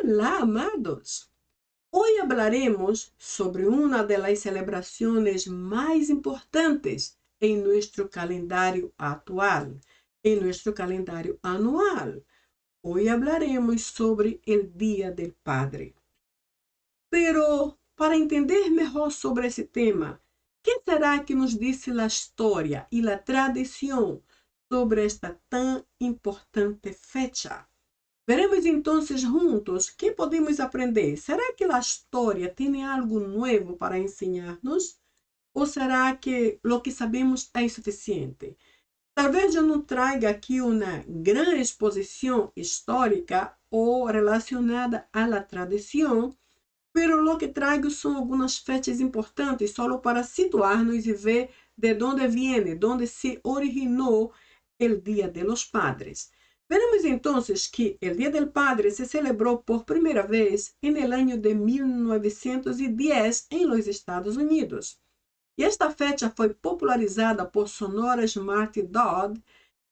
Hola, amados. Hoy hablaremos sobre una de las celebraciones más importantes en nuestro calendario actual, en nuestro calendario anual. Hoy hablaremos sobre el Día del Padre. Pero, para entender mejor sobre esse tema, ¿qué será que nos dice la historia y la tradición sobre esta tan importante fecha? Veremos entonces juntos que podemos aprender. Será que a história tem algo novo para ensinar-nos? Ou será que o que sabemos é suficiente? Talvez eu não traga aqui uma grande exposição histórica ou relacionada à tradição, pero lo que trago são algumas fechas importantes só para situar-nos e ver de onde viene, de onde se originou o Dia de los Padres. Veremos entonces que el Día del Padre se celebró por primera vez en el año de 1910 en los Estados Unidos. Y esta fecha foi popularizada por Sonora Smart Dodd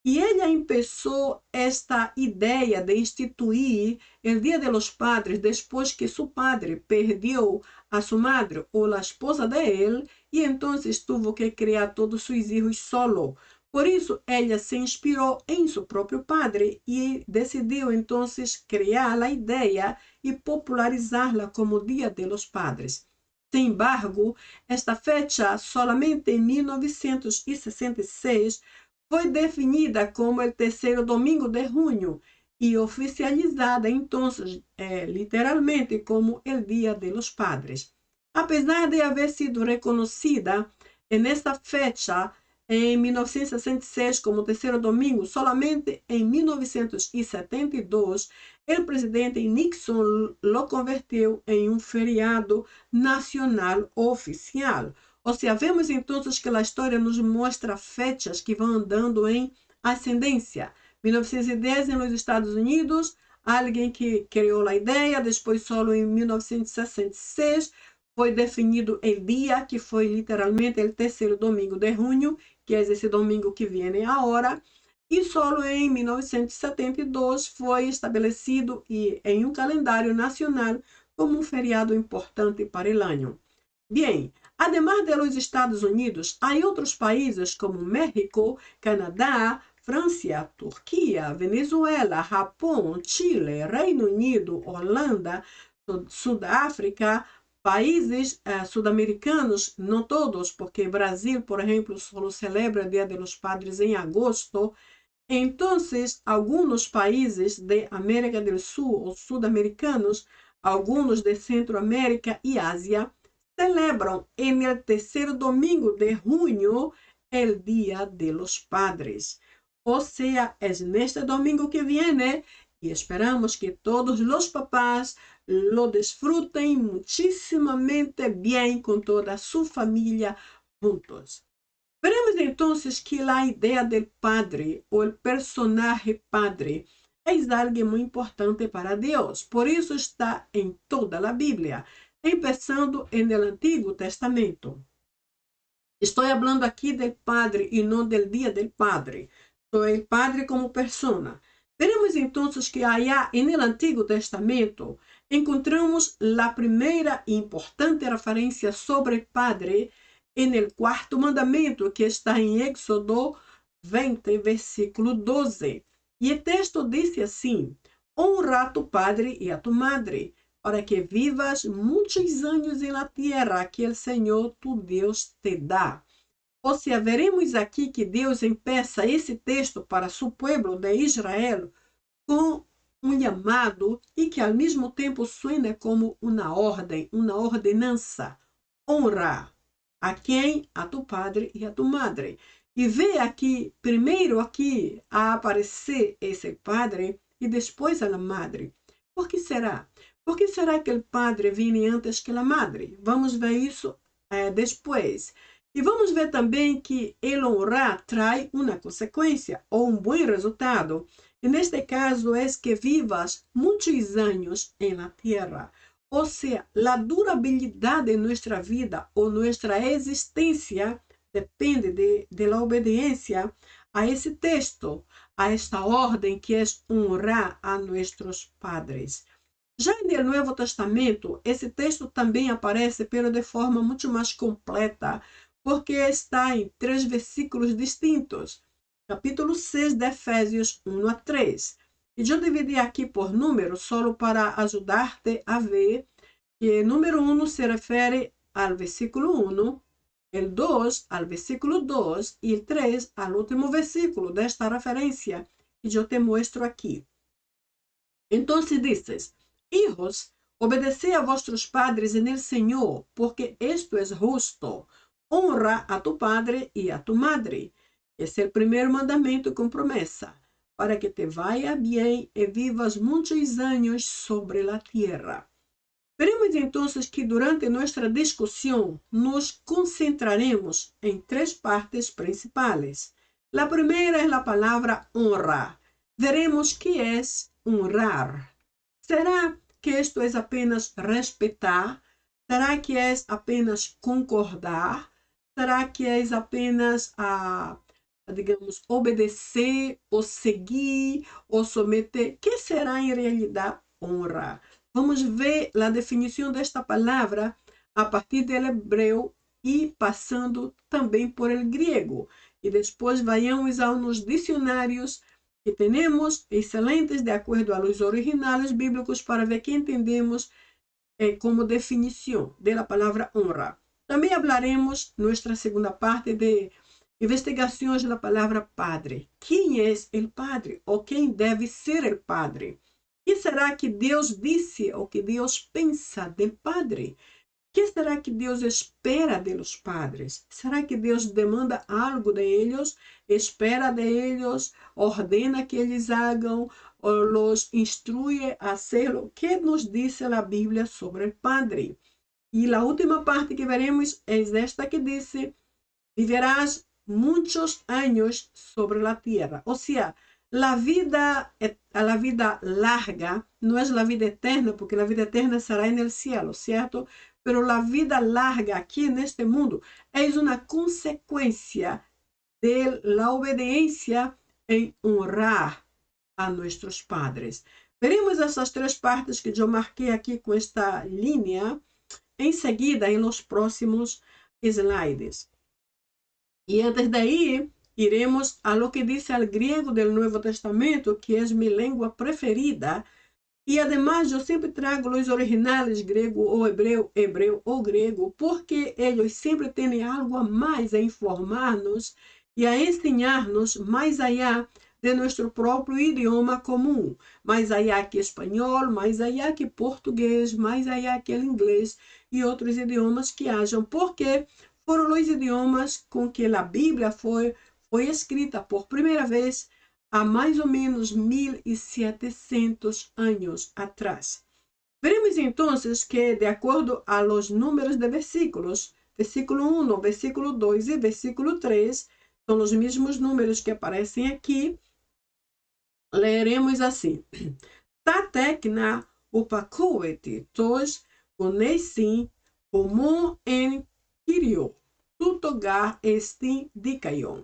e ela empezou esta ideia de instituir o Dia de los Padres depois que seu padre perdeu a sua madre ou a esposa de ele e então tuvo que criar todos seus filhos solo. Por isso, ela se inspirou em seu próprio padre e decidiu então criar a ideia e popularizá-la como Dia de los Padres. Sin embargo, esta fecha, solamente em 1966, foi definida como o terceiro domingo de junho e oficializada então, literalmente, como o Dia de los Padres. Apesar de haver sido reconhecida nesta fecha em 1966 como terceiro domingo, solamente em 1972, o presidente Nixon lo converteu em um feriado nacional oficial. Ou seja, vemos então que a história nos mostra fechas que vão andando em ascendência. 1910 nos Estados Unidos, alguém que criou a ideia, depois só em 1966 foi definido o dia, que foi literalmente o terceiro domingo de junho, que é esse domingo que vem agora, e só em 1972 foi estabelecido em um calendário nacional como um feriado importante para o ano. Bem, además de los Estados Unidos, há outros países como México, Canadá, França, Turquia, Venezuela, Japão, Chile, Reino Unido, Holanda, Sudáfrica, países sul-americanos, não todos, porque Brasil, por exemplo, só celebra o Dia de los Padres em agosto. Então, alguns países de América do Sul ou sul-americanos, alguns de Centroamérica e Ásia, celebram en el terceiro domingo de junho el Dia de los Padres. Ou seja, é neste domingo que viene e esperamos que todos os papás lo desfrutem muchísimamente bem com toda a sua família juntos. Veremos então que a ideia do padre ou o personagem padre é algo muito importante para Deus. Por isso está em toda a Bíblia, empezando en el Antiguo Testamento. Estou falando aqui do Padre e não do Dia del Padre. Sou o Padre como persona. Veremos então que allá no Antigo Testamento encontramos a primeira e importante referência sobre o Padre no quarto mandamento, que está em Éxodo 20, versículo 12. E o texto diz assim: honra a tu padre e a tu madre, para que vivas muitos anos em la tierra que o Senhor tu Deus te dá. Ou seja, veremos aqui que Deus empeça esse texto para seu povo de Israel com um chamado e que ao mesmo tempo suena como uma ordem, uma ordenança. Honra a quem? A tu padre e a tu madre. E vê aqui, primeiro aqui, a aparecer esse padre e depois a madre. Por que será? Por que será que o padre vem antes que a madre? Vamos ver isso depois. E vamos ver também que el honrar traz uma consequência ou um bom resultado. E neste caso é que vivas muitos anos em la tierra. Ou seja, a durabilidade de nossa vida ou nossa existência depende de la obediência a esse texto, a esta ordem que é honrar a nossos padres. Já no Novo Testamento, esse texto também aparece, pero de forma muito mais completa, porque está em 3 versículos distintos. Capítulo 6 de Efésios 1 a 3. E eu dividi aqui por número, só para ajudar-te a ver que o número 1 se refere ao versículo 1, el 2 al versículo 2 y el 3 al último versículo de esta referencia que yo te muestro aquí. Entonces dices, hijos, obedeced a vuestros padres en el Señor, porque esto es justo. Honra a tu padre y a tu madre. Esse é o primeiro mandamento com promessa, para que te vaya bien y vivas muchos años sobre la tierra. Veremos entonces que durante nuestra discusión nos concentraremos en 3 partes principales. La primera es la palabra honra. Veremos qué es honrar. ¿Será que esto es apenas respetar? ¿Será que es apenas concordar? ¿Será que es apenas digamos, obedecer ou seguir ou someter? ¿Qué será en realidad honra? Vamos ver a definição desta palavra a partir do hebreu e passando também por el grego. E depois vayamos a uns dicionários que temos excelentes de acordo a los originais bíblicos para ver que entendemos como definição da palavra honra. Também hablaremos nossa segunda parte de investigações da palavra padre. Quem é o padre? Ou quem deve ser o padre? Que será que Deus disse ou que Deus pensa do padre? Que será que Deus espera de los padres? Será que Deus demanda algo de eles? Espera de eles? Ordena que eles hagam? Ou los instrui a hacerlo? Que nos diz a Bíblia sobre o padre? E a última parte que veremos é esta que diz: viverás muitos anos sobre a terra. Ou seja, a vida larga não é a vida eterna, porque a vida eterna será no céu, certo? Pero a vida larga aqui neste mundo é uma consequência da obediência em honrar a nossos padres. Veremos essas 3 partes que eu marquei aqui com esta linha em seguida em los próximos slides. E antes daí, iremos a lo que dice al griego del Nuevo Testamento, que es mi lengua preferida. E además, eu sempre trago os originais grego ou hebreu, hebreu ou grego, porque eles sempre têm algo a mais a informar-nos e a ensinar-nos mais allá de nosso próprio idioma comum, mais allá que espanhol, mais allá que português, mais allá que inglês e outros idiomas que hajam, porque foram os idiomas com que a Bíblia foi escrita por primeira vez há mais ou menos 1700 anos atrás. Veremos então que, de acordo a los números de versículos, versículo 1, versículo 2 e versículo 3, são os mesmos números que aparecem aqui. Leremos assim: Tatekna upakueti tos unesim homo en Kyrio, tutogar estin dikaion.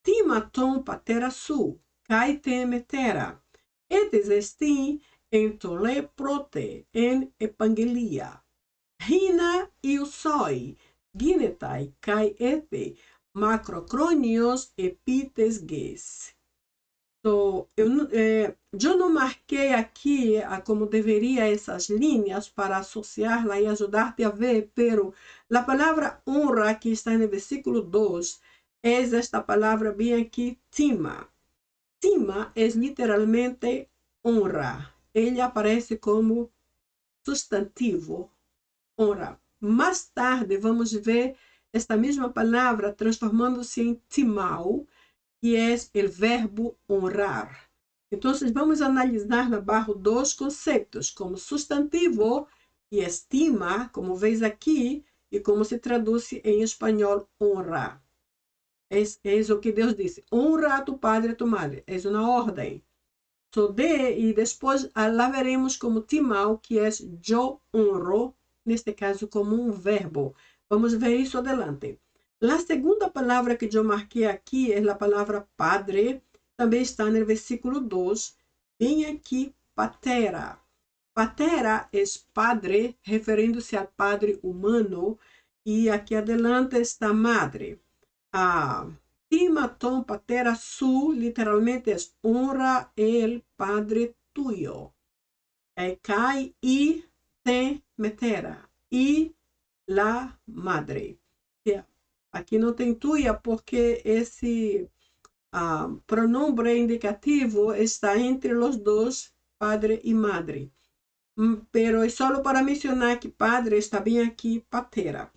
Timaton patera su, kai temetera, etes estin en tole prote, en epangelia. Hina iusoi, ginetai kai ete, macrocronios epites ges. So, eu não marquei aqui como deveria essas linhas para associá-la e ajudar-te a ver, pero a palavra honra que está no versículo 2 é esta palavra bem aqui, tima. Tima é literalmente honra. Ele aparece como substantivo, honra. Mais tarde vamos ver esta mesma palavra transformando-se em timal, que é o verbo honrar. Então, vamos analisar na barra 2 conceitos, como substantivo, que é estima, como vês aqui, e como se traduz em espanhol, honrar. É o que Deus disse, honra a tu padre e a tu madre. É uma ordem. E depois lá veremos como timal, que é eu honro, neste caso como um verbo. Vamos ver isso adelante. A segunda palavra que eu marquei aqui é a palavra padre, também está no versículo 2, bem aqui, patera. Patera é padre, referindo-se ao padre humano, e aqui adelante está madre. Timaton patera su, literalmente é honra el padre tuyo. Kai y te metera, y la madre. Aqui não tem tuya porque esse pronombre indicativo está entre os dois, padre e madre. Pero é só para mencionar que padre está bem aqui, patera.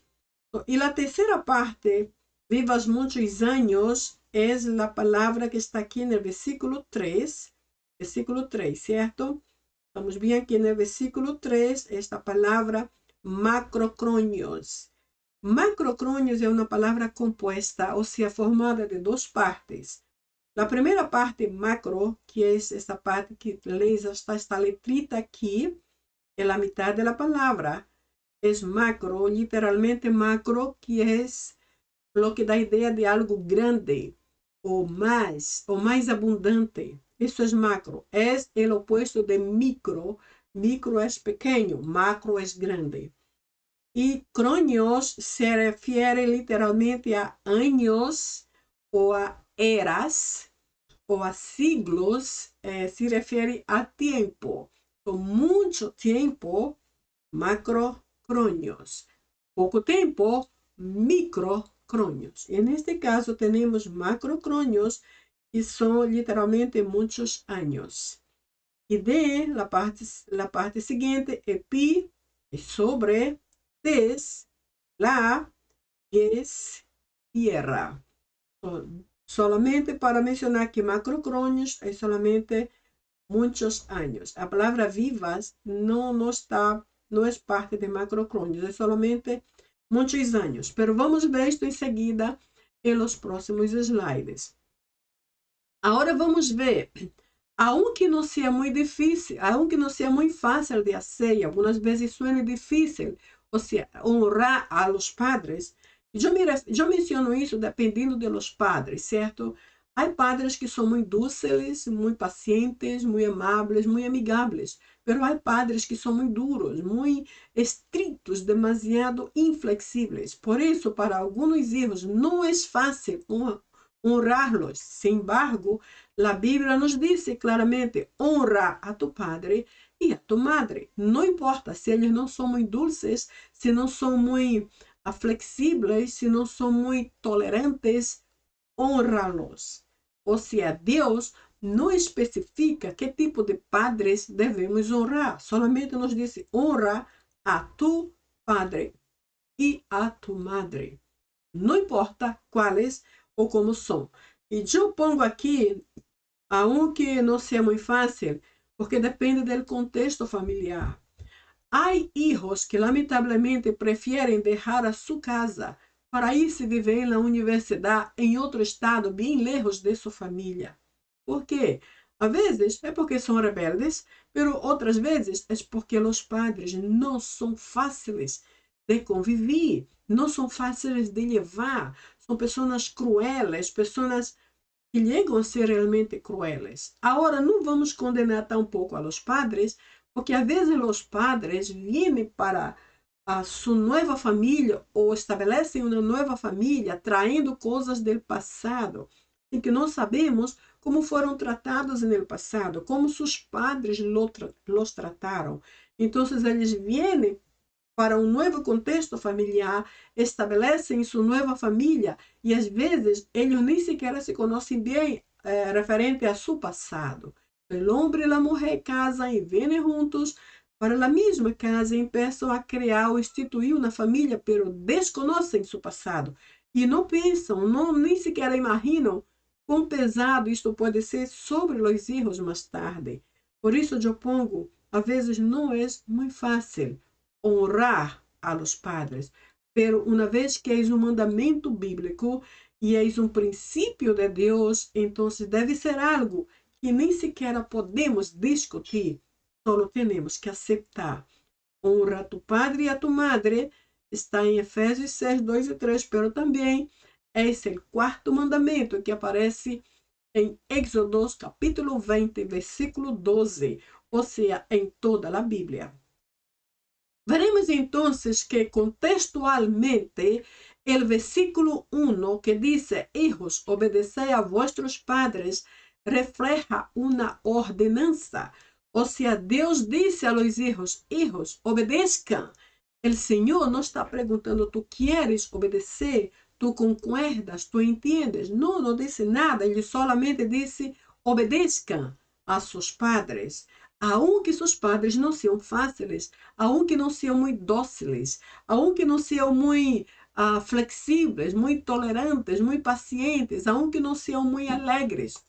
E a terceira parte, vivas muitos anos, é a palavra que está aqui no versículo 3. Versículo 3, certo? Estamos bem aqui no versículo 3, esta palavra macrocronios. Macrocronios é uma palavra composta, ou seja, formada de duas partes. A primeira parte, macro, que é esta parte que leis esta letrita aqui, é a metade da palavra. É macro, literalmente macro, que é o que dá a ideia de algo grande, ou mais abundante. Isso é macro. É o opuesto de micro. Micro é pequeno, macro é grande. E cronios se refere literalmente a anos, ou a eras, ou a siglos, se refere a tempo. Então, muito tempo, macrocronios. Pouco tempo, microcronios. E neste caso, temos macrocronios, que são literalmente muitos anos. E de la parte seguinte, epi, é sobre, des, la, es, tierra. Solamente para mencionar que macrocronios é solamente muitos anos. A palavra vivas não é parte de macrocronios, é solamente muitos anos. Pero vamos ver isto em seguida em los próximos slides. Agora vamos ver, aunque não seja muito difícil, aunque não seja muito fácil de fazer, algumas vezes suena difícil, ou seja, honrar a los padres. Eu menciono isso dependendo de los padres, certo? Há padres que são muito dóceis, muito pacientes, muito amáveis, muito amigáveis. Mas há padres que são muito duros, muito estritos, demasiado inflexíveis. Por isso, para alguns filhos, não é fácil honrá-los. Sin embargo, a Bíblia nos diz claramente: honra a tu padre e a tu madre. Não importa se eles não são muito dulces, se não são muito flexíveis, se não são muito tolerantes, honra-los. Ou seja, Deus não especifica que tipo de padres devemos honrar. Solamente nos diz: honra a tu padre e a tu madre. Não importa quais ou como são. E eu pongo aqui, aunque não seja muito fácil, porque depende do contexto familiar. Há hijos que lamentavelmente preferem deixar a sua casa para ir se viver na universidade em outro estado, bem lejos de sua família. Por quê? Às vezes é porque são rebeldes, mas outras vezes é porque os padres não são fáceis de conviver, não são fáceis de levar. São pessoas crueles, pessoas que chegam a ser realmente crueles. Agora, não vamos condenar tão pouco a los padres, porque às vezes os padres vêm para a sua nova família ou estabelecem uma nova família traindo coisas do passado e que não sabemos como foram tratados no passado, como seus padres los trataram. Então, eles vêm para um novo contexto familiar, estabelecem sua nova família e às vezes eles nem sequer se conhecem bem referente a seu passado. O homem e a mulher casam e vêm juntos para a mesma casa e começam a criar ou instituir uma família, pero desconhecem seu passado e não pensam, nem sequer imaginam quão pesado isto pode ser sobre os filhos mais tarde. Por isso eu pongo, às vezes não é muito fácil honrar a los padres, pero uma vez que é um mandamento bíblico e é um princípio de Deus, então deve ser algo que nem sequer podemos discutir, só temos que aceitar. Honra a tu padre e a tu madre, está em Efésios 6, 2 e 3, pero também esse é o quarto mandamento que aparece em Êxodo capítulo 20, versículo 12. o sea, en toda la Biblia. Veremos entonces que contextualmente el versículo 1 que dice, hijos, obedeced a vuestros padres, refleja una ordenanza. O sea, Deus dice a los hijos, hijos, obedezcan. El Señor no está preguntando, ¿tú quieres obedecer? ¿Tú concuerdas? ¿Tú entiendes? No, no dice nada. Ele solamente dice, obedezcan a sus padres. Aunque seus padres não sejam fáceis, aunque não sejam muito dóceis, aunque não sejam muito flexíveis, muito tolerantes, muito pacientes, aunque não sejam muito alegres,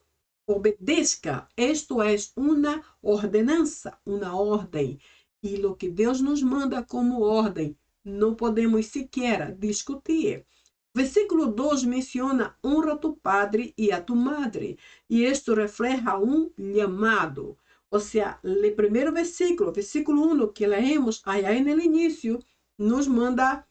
obedezca. Esto é uma ordenança, uma ordem. E o que Deus nos manda como ordem, não podemos sequer discutir. Versículo 2 menciona, honra a tu padre e a tu madre. E isto refleja um chamado. O sea, el primer versículo 1 que leemos allá en el inicio, nos manda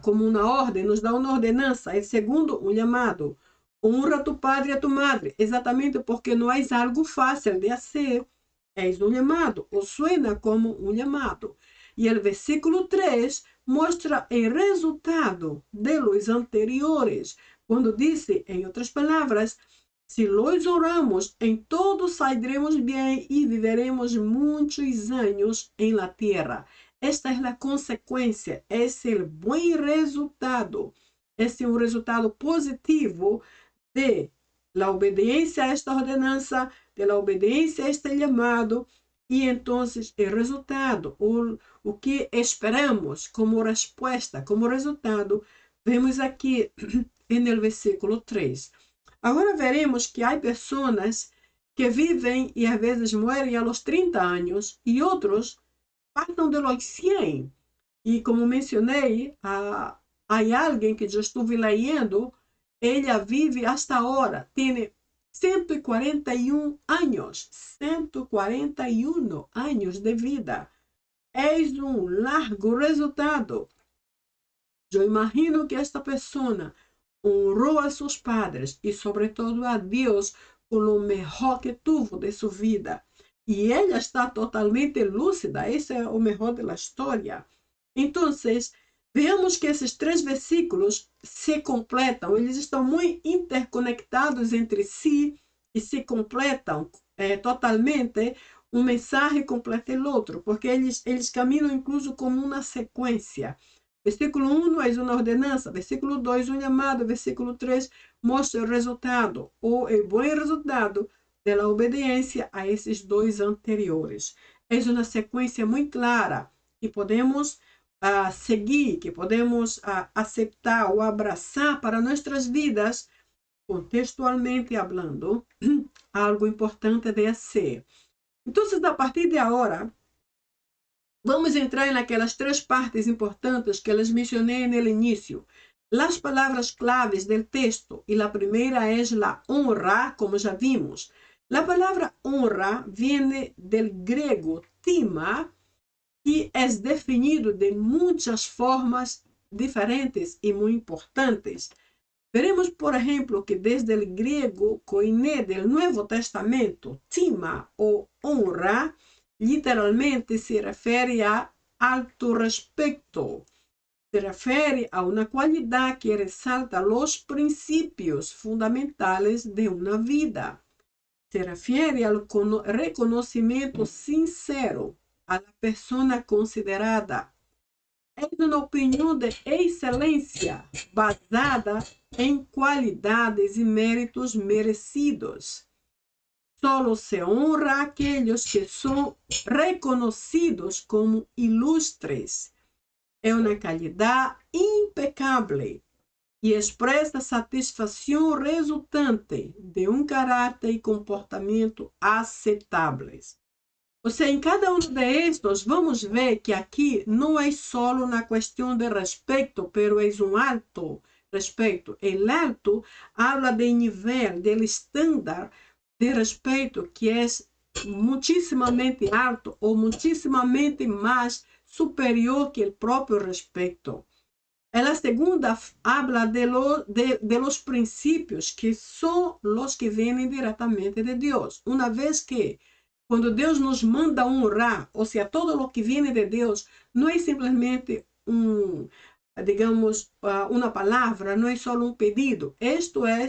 como una orden, nos da una ordenanza. El segundo, un llamado. Honra a tu padre y a tu madre. Exactamente porque no es algo fácil de hacer. Es un llamado, o suena como un llamado. Y el versículo 3 muestra el resultado de los anteriores. Cuando dice, en otras palabras, se los oramos, em todos saldremos bem e viveremos muitos anos em la tierra. Esta é a consequência, esse é o bom resultado. Esse é um resultado positivo de la obediência a esta ordenança, de la obediência a este chamado, e então o resultado, o que esperamos como resposta, como resultado, vemos aqui no versículo 3. Agora veremos que há pessoas que vivem e às vezes morrem aos 30 anos e outros passam de los 100. E como mencionei, há alguém que eu estive lendo, ela vive hasta agora, tem 141 anos, 141 anos de vida. É um largo resultado. Eu imagino que esta pessoa honrou a seus padres e, sobretudo, a Deus com o melhor que tuvo de sua vida. E ela está totalmente lúcida. Esse é o melhor da história. Então, vemos que esses 3 versículos se completam. Eles estão muito interconectados entre si e se completam totalmente. Um mensagem completa o outro, porque eles caminham incluso como uma sequência. Versículo 1 é uma ordenança, versículo 2 um chamado, versículo 3 mostra o resultado, ou o bom resultado da obediência a esses 2 anteriores. É uma sequência muito clara que podemos seguir, que podemos aceitar ou abraçar para nossas vidas, contextualmente falando, algo importante de ser. Então, a partir de agora, vamos entrar naquelas 3 partes importantes que les mencionei no início. As palavras claves do texto. E a primeira é a honra, como já vimos. A palavra honra vem do grego tima, que é definido de muitas formas diferentes e muito importantes. Veremos, por exemplo, que desde o grego koiné do Novo Testamento, tima ou honra, literalmente se refere a alto respeito. Se refere a uma qualidade que ressalta os princípios fundamentais de uma vida. Se refere ao reconhecimento sincero a pessoa considerada. É uma opinião de excelência basada em qualidades e méritos merecidos. Solo se honra aqueles que são reconhecidos como ilustres. É uma qualidade impecável e expressa satisfação resultante de um caráter e comportamento aceitáveis. Ou seja, em cada um destes, vamos ver que aqui não é só uma questão de respeito, pero é um alto respeito. O alto habla de nível, del estándar de respeito que é muitíssimamente alto ou muitíssimamente mais superior que o próprio respeito. A segunda habla de los princípios que são os que vêm diretamente de Deus. Uma vez que Quando Deus nos manda honrar, ou seja, todo o que vem de Deus, não é simplesmente digamos, uma palavra, não é só um pedido. Isto é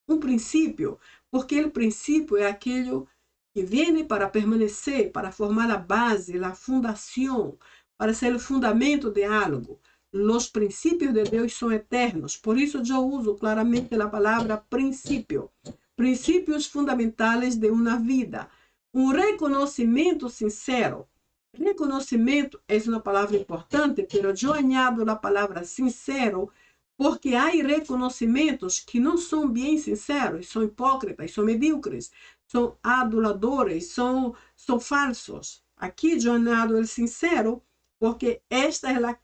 um princípio, porque o princípio é aquilo que vem para permanecer, para formar a base, a fundação, para ser o fundamento de algo. Os princípios de Deus são eternos, por isso eu uso claramente a palavra princípio. Princípios fundamentais de uma vida. Um reconhecimento sincero. Reconhecimento é uma palavra importante, mas eu añado a palavra sincero, porque há reconhecimentos que não são bem sinceros, são hipócritas, são medíocres, são aduladores, são falsos. Aqui eu añado o sincero, porque esta é a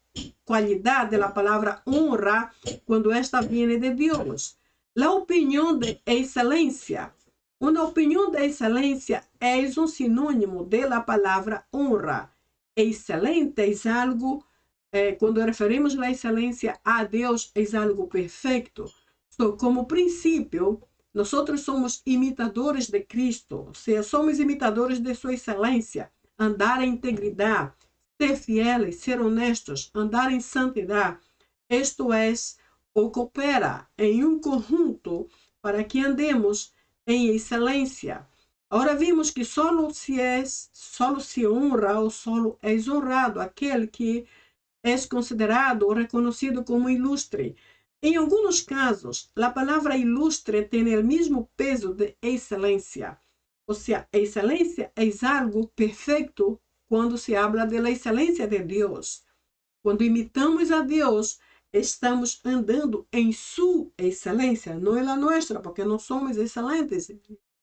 qualidade da palavra honra quando esta vem de Deus. A opinião de excelência. Uma opinião de excelência é um sinônimo da palavra honra. Excelente é algo, quando referimos a excelência a Deus, é algo perfeito. So, como princípio, nós somos imitadores de Cristo, ou seja, somos imitadores de sua excelência. Andar em integridade, ser fieles, ser honestos, andar em santidade. Isto é, o coopera em um conjunto para que andemos em excelência. Agora vimos que solo se honra ou solo é honrado aquele que é considerado ou reconhecido como ilustre. Em alguns casos, a palavra ilustre tem o mesmo peso de excelência. Ou seja, excelência é algo perfeito quando se habla da excelência de Deus. Quando imitamos a Deus, estamos andando em sua excelência, não é a nossa, porque não somos excelentes.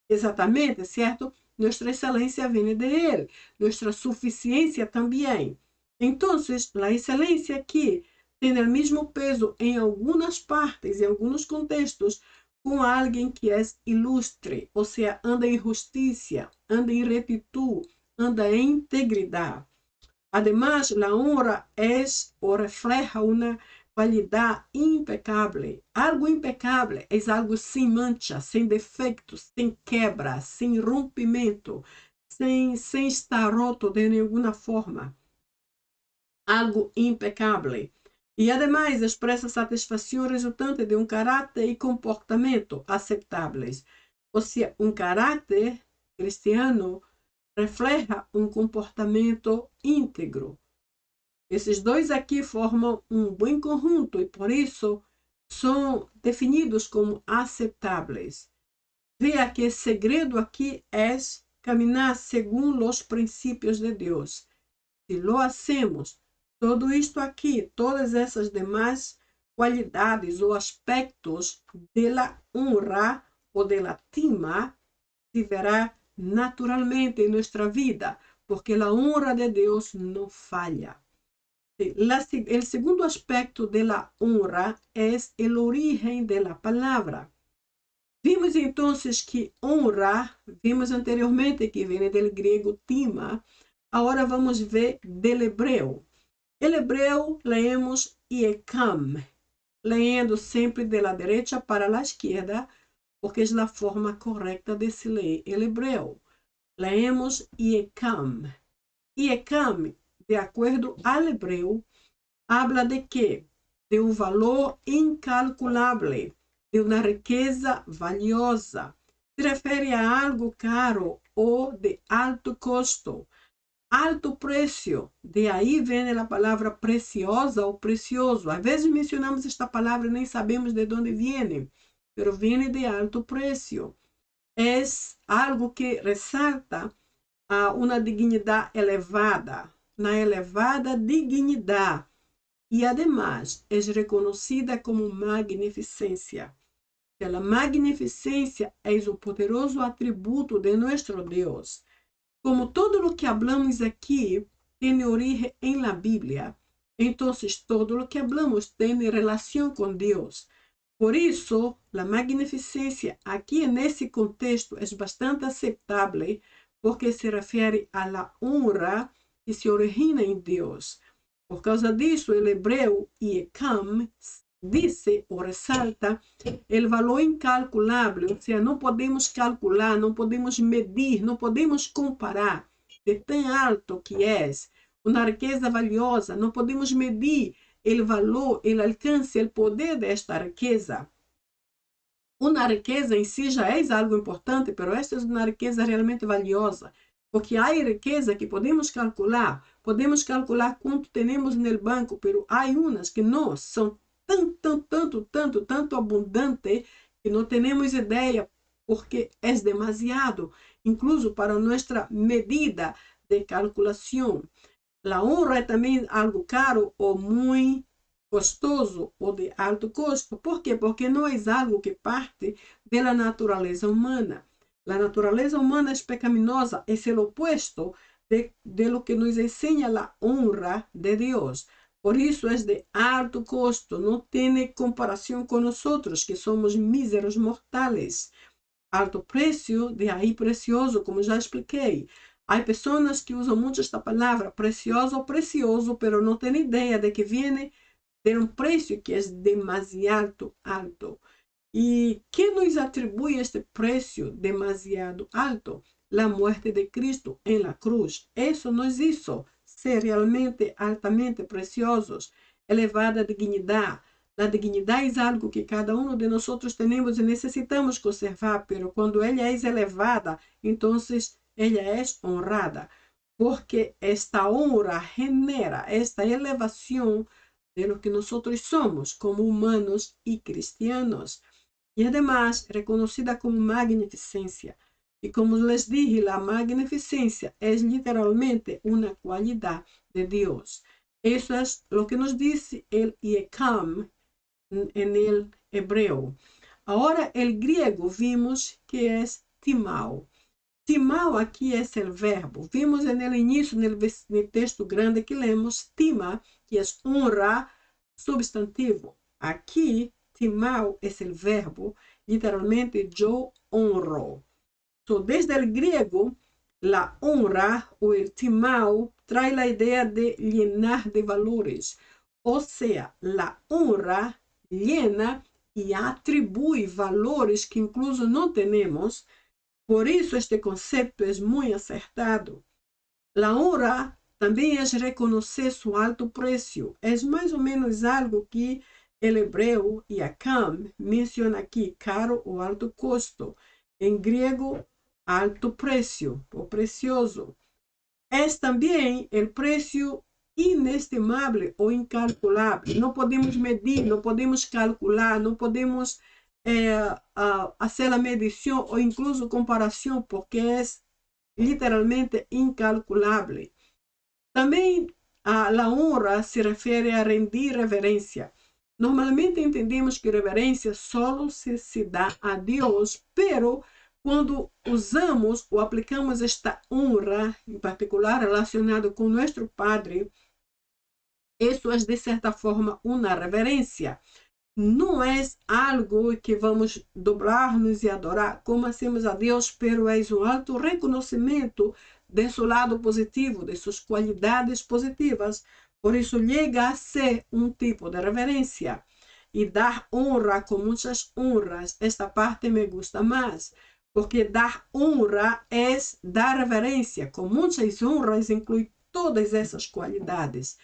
Exatamente, certo? Nossa excelência vem de Ele, nossa suficiência também. Então, a excelência aqui tem o mesmo peso em algumas partes, em alguns contextos, com alguém que é ilustre, ou seja, anda em justiça, anda em retitude, anda em integridade. Además, la honra es o refleja una qualidade impecável. Algo impecável é algo sem mancha, sem defeitos, sem quebra, sem rompimento, sem estar roto de nenhuma forma. Algo impecável. E, además, expressa satisfação resultante de um caráter e comportamento aceitáveis. Ou seja, um caráter cristiano refleja um comportamento íntegro. Esses dois aqui formam um bom conjunto e, por isso, são definidos como aceitáveis. Veja que o segredo aqui é caminhar segundo os princípios de Deus. Se lo hacemos, tudo isto aqui, todas essas demais qualidades ou aspectos da honra ou da tima, se verá naturalmente em nossa vida, porque a honra de Deus não falha. El segundo aspecto de la honra es el origen de la palabra. Vimos entonces que honra, vimos anteriormente que viene del griego tima, agora vamos ver del hebreu. El hebreu leemos iekam, lendo sempre de la derecha para la izquierda, porque é a forma correta de se ler el hebreu. Leemos iekam. Iekam, de acordo ao hebreu, habla de quê? De um valor incalculável, de uma riqueza valiosa. Se refere a algo caro ou de alto custo, alto preço. De aí vem a palavra preciosa ou precioso. Às vezes mencionamos esta palavra e nem sabemos de onde vem, mas vem de alto preço. É algo que ressalta a uma dignidade elevada, na elevada dignidade. E, además, é reconhecida como magnificência. A magnificência é o poderoso atributo de nosso Deus. Como todo o que hablamos aqui tem origem em la Bíblia, então todo o que hablamos tem relação com Deus. Por isso, a magnificência aqui nesse contexto é bastante aceitável, porque se refere à la honra que se origina em Deus. Por causa disso, o hebreu iekam dice o resalta el valor incalculable, o sea, não podemos calcular, não podemos medir, não podemos comparar de tão alto que é, uma riqueza valiosa, não podemos medir o valor, o alcance, o poder desta riqueza. Uma riqueza em si já é algo importante, mas esta é uma riqueza realmente valiosa, porque há riqueza que podemos calcular quanto temos no banco, mas há umas que não são tanto abundante que não temos ideia, porque é demasiado, incluso para nossa medida de calculação. A honra é também algo caro ou muito costoso ou de alto custo. ¿Por quê? Porque não é algo que parte da natureza humana. A natureza humana é pecaminosa, é o opuesto de lo que nos ensina a honra de Deus. Por isso é de alto custo, não tem comparação com nós, que somos míseros mortais. Alto preço, de aí precioso, como já expliquei. Há pessoas que usam muito esta palavra, precioso ou precioso, mas não têm ideia de que vem de um preço que é demasiado alto. E que nos atribui este preço demasiado alto? A morte de Cristo em la cruz. Isso nos hizo ser realmente altamente preciosos, elevada dignidade. A dignidade é algo que cada um de nós temos e necessitamos conservar, pero quando ela é elevada, então ela é honrada, porque esta honra genera esta elevação de lo que nós somos como humanos e cristianos. E además reconocida como magnificência. E como les dije, a magnificência é literalmente uma qualidade de Deus. Isso é o que nos diz el Yekam en el hebreu. Agora, el griego vimos que é timao. Timao aqui é o verbo. Vimos no início, no texto grande que lemos, tima, que é honra, substantivo. Aqui, timao é o verbo, literalmente, eu honro. So, desde o grego, la honra ou el timao traz a ideia de llenar de valores. Ou seja, la honra llena e atribui valores que incluso não temos. Por isso este conceito é muito acertado. A honra também é reconhecer seu alto preço. É mais ou menos algo que o hebreu Yekam menciona aqui, caro ou alto custo. Em grego, alto preço ou precioso. É também o preço inestimável ou incalculável. Não podemos medir, não podemos calcular, não podemos fazer a medição ou incluso comparação, porque é literalmente incalculável. Também a honra se refere a rendir reverência. Normalmente entendemos que reverência só se dá a Deus, pero quando usamos ou aplicamos esta honra, em particular relacionado com nosso Padre, isso é de certa forma uma reverência. Não é algo que vamos dobrar-nos e adorar como hacemos a Deus, pero é um alto reconhecimento de seu lado positivo, de suas qualidades positivas. Por isso, chega a ser um tipo de reverência. E dar honra com muitas honras, esta parte me gusta mais, porque dar honra é dar reverência. Com muitas honras inclui todas essas qualidades.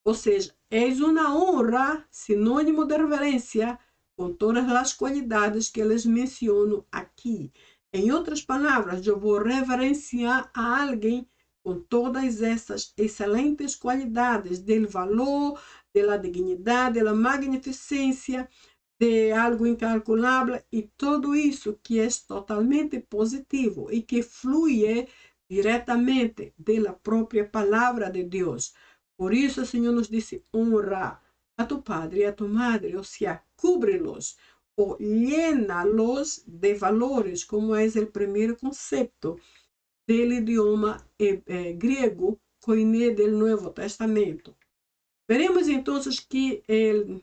Ou seja, és uma honra, sinônimo de reverência, com todas as qualidades que eles mencionam aqui. Em outras palavras, eu vou reverenciar a alguém com todas essas excelentes qualidades, do valor, da dignidade, da magnificência, de algo incalculável, e tudo isso que é totalmente positivo e que flui diretamente da própria palavra de Deus. Por isso o Senhor nos disse, honra a tu padre e a tu madre, ou seja, cúbre-los ou llena-los de valores, como é o primeiro conceito do idioma grego, koiné do Novo Testamento. Veremos então que o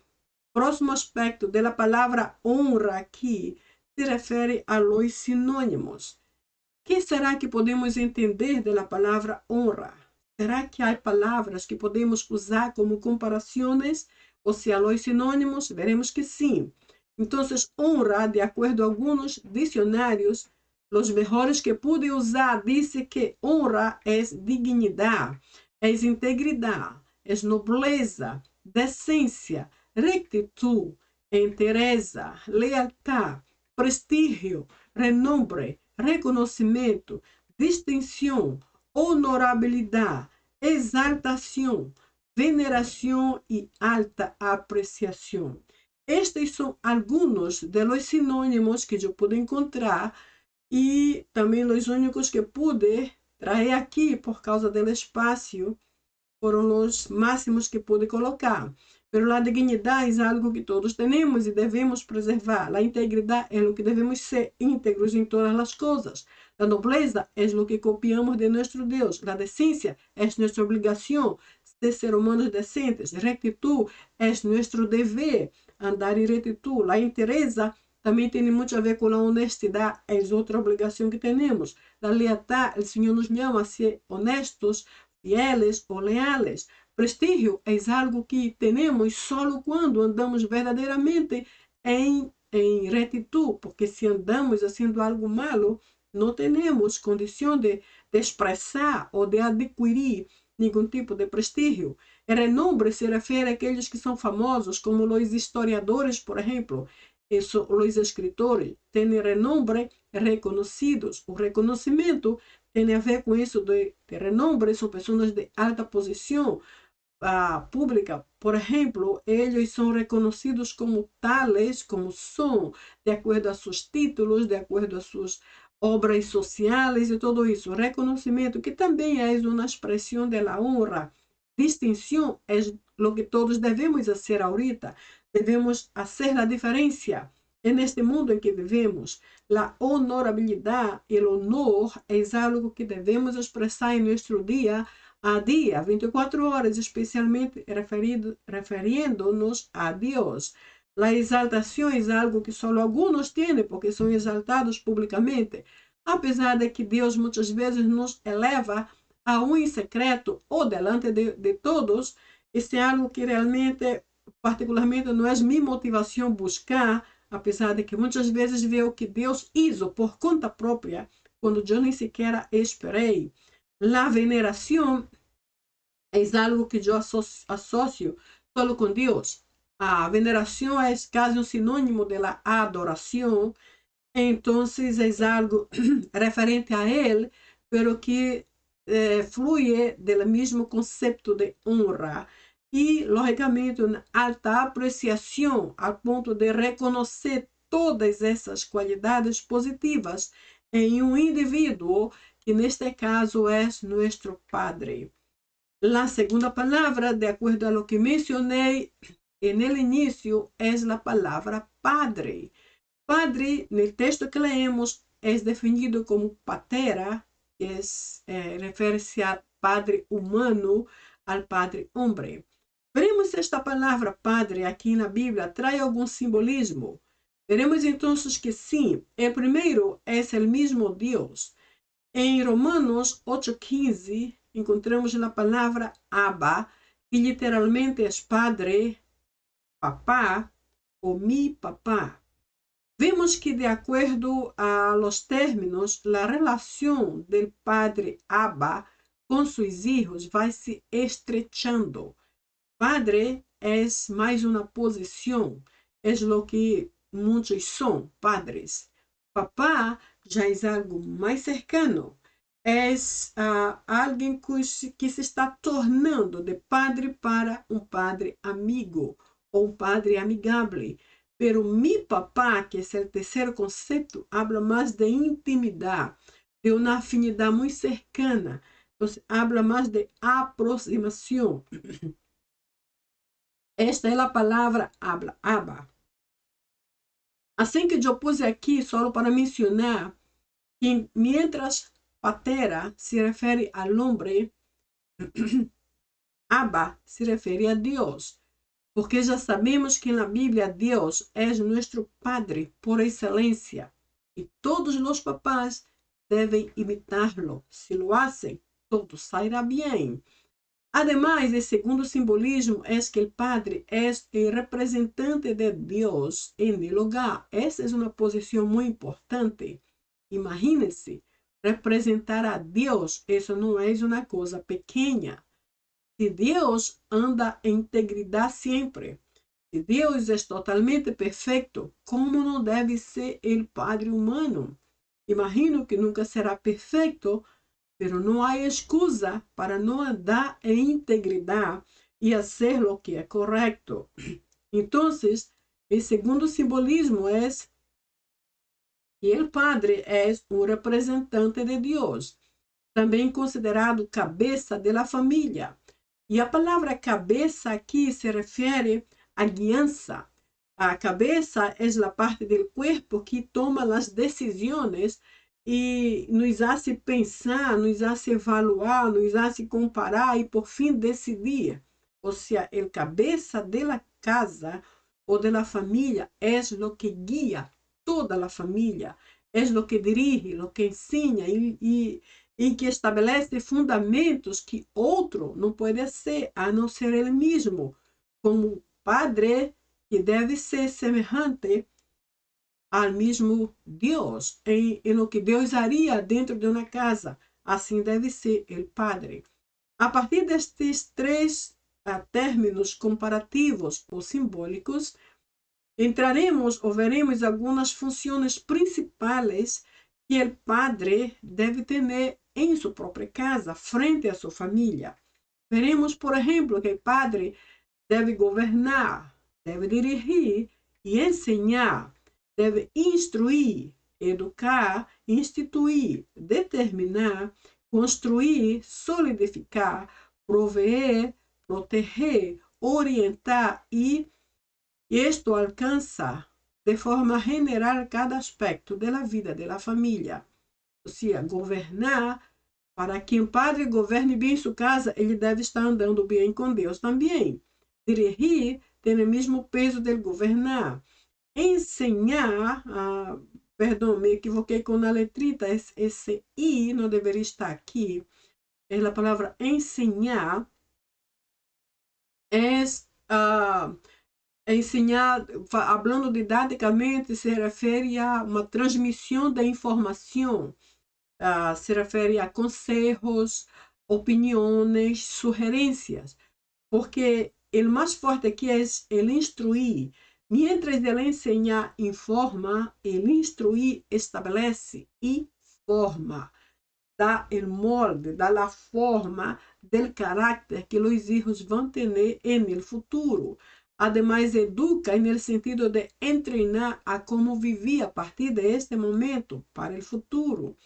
próximo aspecto da palavra honra aqui se refere a los sinônimos. Que será que podemos entender da palavra honra? Será que há palavras que podemos usar como comparações ou sea, los sinónimos, veremos que sim. Então, honra, de acordo a alguns dicionários, os melhores que pude usar, disse que honra é dignidade, é integridade, é nobleza, decência, rectitude, entereza, lealtade, prestígio, renombre, reconhecimento, distinção, honorabilidade, exaltação, veneração e alta apreciação. Estes são alguns dos sinônimos que eu pude encontrar e também os únicos que pude trazer aqui por causa do espaço. Foram os máximos que pude colocar. Pero a dignidade é algo que todos temos e devemos preservar. A integridade é o que devemos ser íntegros em todas as coisas. A nobleza é o que copiamos de nosso Deus. A decência é nossa obrigação de ser humanos decentes. Rectitude é nosso dever, andar em retitude. A inteireza também tem muito a ver com a honestidade, é outra obrigação que temos. A lealdade, o Senhor nos chama a ser honestos, fieles ou leales. Prestígio é algo que temos só quando andamos verdadeiramente em retitude, porque se andamos fazendo algo malo, não temos condição de expressar ou de adquirir nenhum tipo de prestígio. O renombre se refere àqueles que são famosos, como os historiadores, por exemplo, e os escritores, têm renombre reconhecidos. O reconhecimento tem a ver com isso de renombre, são pessoas de alta posição pública. Por exemplo, eles são reconhecidos como tales, como são, de acordo a seus títulos, de acordo a suas obras sociais e tudo isso. Reconhecimento, que também é uma expressão da honra. Distinção é o que todos devemos fazer ahorita. Devemos fazer a diferença. Neste mundo em que vivemos, a honorabilidade e o honor é algo que devemos expressar em nosso dia a dia, 24 horas, especialmente referindo-nos a Deus. A exaltação é algo que só alguns têm, porque são exaltados publicamente, apesar de que Deus muitas vezes nos eleva a em secreto ou delante de todos. Isso é algo que realmente, particularmente, não é minha motivação buscar, apesar de que muitas vezes vejo o que Deus hizo por conta própria, quando eu nem sequer esperei. A veneração é algo que eu associo só com Deus. A veneração é quase um sinônimo da adoração, então é algo referente a Ele, pero que flui do mesmo conceito de honra. E, logicamente, uma alta apreciação, a ponto de reconhecer todas essas qualidades positivas em um indivíduo, que neste caso é nosso Padre. A segunda palavra, de acordo a lo que mencionei no início, é a palavra Padre. Padre, no texto que leemos, é definido como patera, que refere-se a Padre humano, ao Padre homem. Veremos esta palavra Padre aqui na Bíblia traz algum simbolismo. Veremos então que sim, o primeiro é o mesmo Deus. Em Romanos 8:15, encontramos a palavra Abba, que literalmente é Padre, Papá ou Mi Papá. Vemos que, de acordo a los términos, a relação do Padre Abba com seus filhos vai se estrechando. Padre é mais uma posição, é o que muitos são padres. Papá já é algo mais cercano, é alguém que se está tornando de padre para um padre amigo ou um padre amigável. Pero mi papá, que é o terceiro conceito, habla mais de intimidade, de uma afinidade muito cercana. Então, habla mais de aproximação. Esta é a palavra Abba. Assim que eu pus aqui, só para mencionar, que mientras patera se refere ao homem, Abba se refere a Deus. Porque já sabemos que na Bíblia Deus é nosso Padre por excelência. E todos os papás devem imitá-lo. Se lo hacen, todo sairá bem. Además, el segundo simbolismo es que el padre es el representante de Dios en el hogar. Esa es una posición muy importante. Imagínense, representar a Dios, eso no es una cosa pequeña. Si Dios anda en integridad siempre, si Dios es totalmente perfecto, ¿cómo no debe ser el Padre humano? Imagino que nunca será perfecto, pero no hay excusa para no andar en integridad y hacer lo que es correcto. Entonces, el segundo simbolismo es que el Padre es un representante de Dios, também considerado cabeça de la família. E a palavra cabeça aqui se refere à guiança. A cabeça é a parte do corpo que toma as decisões e nos hace pensar, nos hace evaluar, nos hace comparar e por fim decidir. Ou seja, o cabeça de la casa ou de la família é o que guia toda a família, é o que dirige, o que ensina e que estabelece fundamentos que outro não pode ser, a não ser ele mesmo, como padre que deve ser semelhante ao mesmo Deus, em lo que Deus haria dentro de uma casa. Assim deve ser o padre. A partir destes três términos comparativos ou simbólicos, entraremos ou veremos algumas funções principais que o padre deve ter em sua própria casa, frente a sua família. Veremos, por exemplo, que o padre deve governar, deve dirigir e ensinar, deve instruir, educar, instituir, determinar, construir, solidificar, proveer, proteger, orientar e isto alcança de forma general cada aspecto da vida da família. Ou seja, governar, para que o padre governe bem sua casa, ele deve estar andando bem com Deus também. Dirigir tem o mesmo peso de governar. Ensinar, perdão, me equivoquei com a letrita, esse I não deveria estar aqui. É a palavra ensinar, ensinar, falando didaticamente, se refere a uma transmissão da informação, se refere a conselhos, opiniões, sugerências, porque o mais forte aqui é ele instruir. Mientras ele ensinar, informa, ele instruir, estabelece e forma, dá o molde, dá a forma do caráter que os filhos vão ter no futuro. Además, educa no sentido de treinar a como vivir a partir de este momento para o futuro.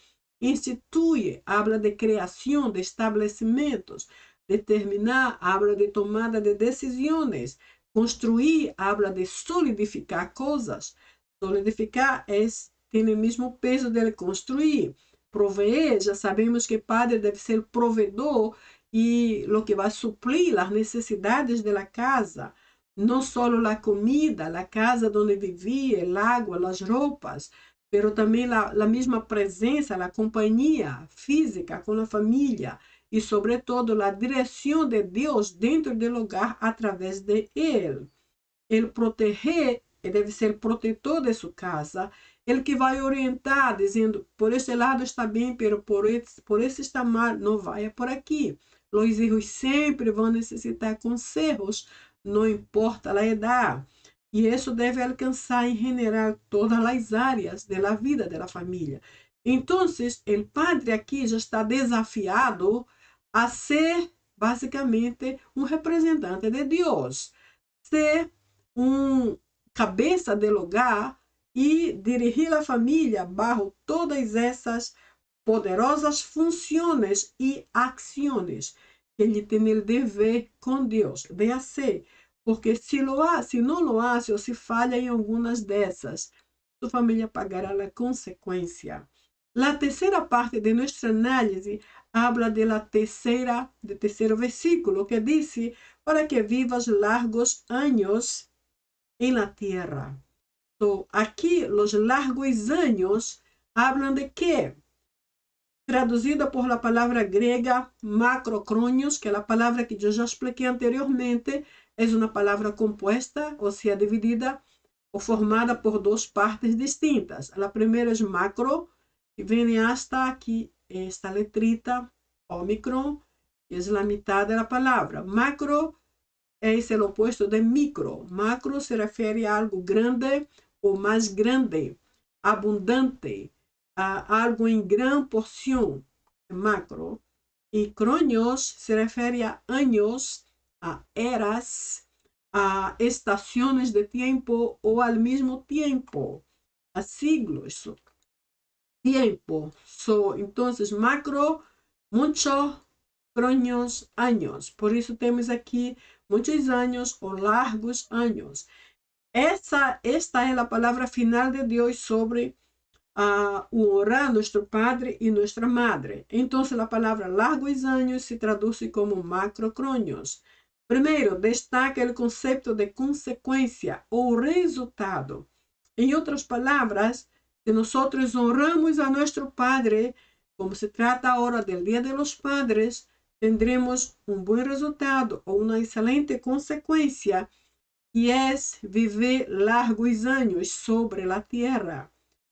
Institui, habla de criação de estabelecimentos. Determinar, habla de tomada de decisões. Construir, habla de solidificar coisas. Solidificar tem o mesmo peso de construir. Proveer, já sabemos que padre deve ser provedor e o que vai suprir as necessidades da casa. Não só a comida, a casa onde vivia, o água, as roupas, pero também a mesma presença, a companhia física com a família e, sobretudo, a direção de Deus dentro do lugar através de ele. Ele proteger, ele deve ser protetor de sua casa, ele que vai orientar, dizendo, por este lado está bem, pero por esse está mal, não vai por aqui. Os filhos sempre vão necessitar conselhos, não importa a idade. E isso deve alcançar em general todas as áreas da vida da família. Então, o padre aqui já está desafiado a ser, basicamente, um representante de Deus. Ser cabeça do hogar e dirigir a família bajo todas essas poderosas funções e ações que ele tem o dever com Deus de fazer. Porque se não lo hace ou se falha em algumas dessas, sua família pagará a consequência. A terceira parte de nossa análise habla do terceiro versículo, que diz, para que vivas largos anos em la tierra. Então, aqui, os largos anos hablan de quê? traduzida por la palabra griega macrocronios, que é a palavra que eu já expliquei anteriormente, é uma palavra composta, ou seja, dividida ou formada por duas partes distintas. A primeira é macro, que vem hasta aqui, esta letrita, Omicron, que é a metade da palavra. Macro é o opuesto de micro. Macro se refere a algo grande ou mais grande, abundante, a algo em grande porção, macro. E cronios se refere a anos, a eras, a estações de tempo ou ao mesmo tempo, a siglos, tempo. Então, macro, mucho, cronios, anos. Por isso temos aqui muitos anos ou largos anos. Esta é a palavra final de Deus sobre o honrar nosso padre e nossa madre. Então, a palavra largos anos se traduz como macrocronios. Primeiro, destaca o conceito de consequência ou resultado. Em outras palavras, se nós honramos a nosso padre, como se trata agora do Dia de los Padres, tendremos um bom resultado ou uma excelente consequência, que é viver largos anos sobre a terra.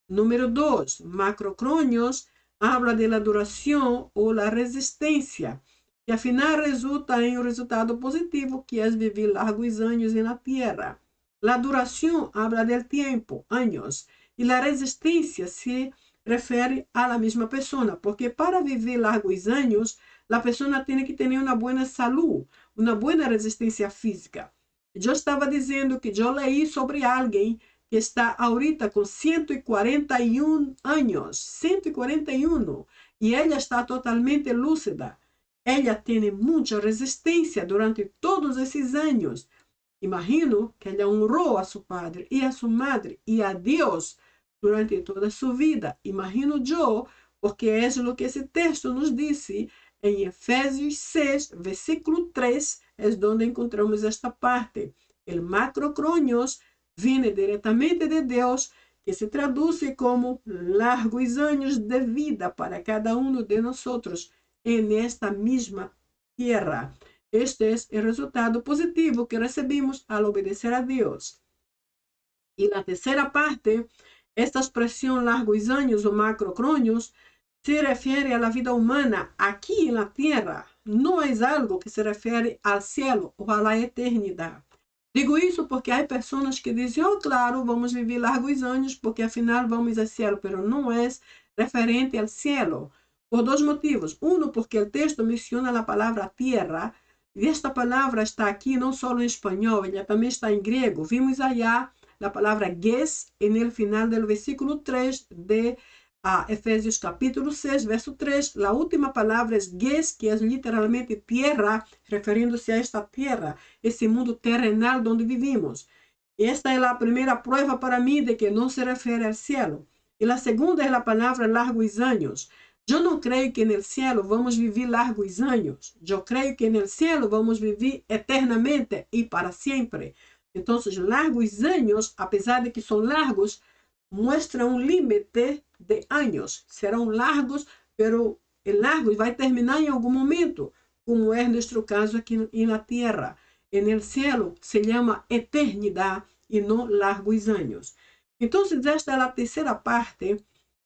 Número 2, macrocronios habla de la duración o la resistencia, que al final resulta en un resultado positivo, que es vivir largos años en la tierra. La duración habla del tiempo, años, y la resistencia se refiere a la misma persona, porque para vivir largos años, la persona tiene que tener una buena salud, una buena resistencia física. Eu estava dizendo que eu leí sobre alguém que está ahorita com 141 anos, 141, e ela está totalmente lúcida. Ela tem muita resistência durante todos esses anos. Imagino que ela honrou a seu padre e a sua madre e a Deus durante toda a sua vida. Imagino eu, porque é o que esse texto nos disse em Efésios 6, versículo 3, é onde encontramos esta parte. El macrocronios viene diretamente de Deus, que se traduz como largos anos de vida para cada um de nós nesta mesma terra. Este é o resultado positivo que recebemos ao obedecer a Deus. E na terceira parte, esta expressão largos anos ou macrocronios se refere à vida humana aqui na terra. Não é algo que se refere ao céu ou à eternidade. Digo isso porque há pessoas que dizem, claro, vamos viver largos anos porque afinal vamos ao céu, mas não é referente ao céu. Por dois motivos. Um, porque o texto menciona a palavra terra, e esta palavra está aqui não só em espanhol, ela também está em grego. Vimos allá a palavra ges no final do versículo 3 de Efésios capítulo 6, verso 3, a última palavra é ges, que é literalmente terra, referindo-se a esta terra, esse mundo terrenal onde vivimos. E esta é a primeira prova para mim de que não se refere ao céu. E a segunda é a palavra largos anos. Eu não creio que no céu vamos viver largos anos. Eu creio que no céu vamos viver eternamente e para sempre. Então, largos anos, apesar de que são largos, mostram um limite de anos. Serão largos, pero el largo vai terminar em algum momento, como é nosso caso aqui na Terra. E no céu se chama eternidade e não largos anos. Então, esta é a terceira parte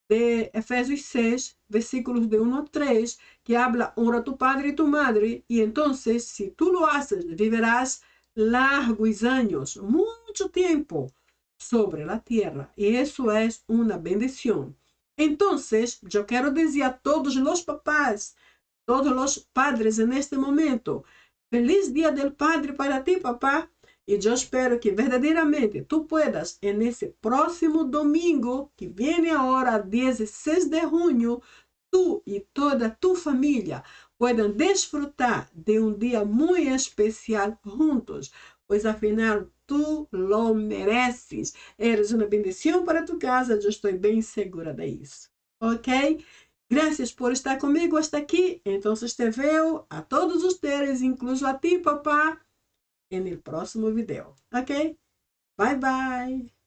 de Efésios 6, versículos de 1 a 3, que habla, honra tu padre e tu madre, e então, se tu lo haces, viverás largos anos, muito tempo, sobre a terra. E isso é uma bendição. Então, eu quero dizer a todos os papás, todos os padres neste momento, feliz Dia del Padre para ti, papá. E eu espero que verdadeiramente tu puedas, nesse próximo domingo, que vem agora, 16 de junho, tu e toda tu família puedan desfrutar de um dia muito especial juntos, pois afinal tu lo mereces. Eres uma bendição para tu casa, eu estou bem segura disso. Ok? Graças por estar comigo hasta aqui. Então, te veo a todos ustedes, incluso a ti, papá, en el próximo video. Ok? Bye, bye.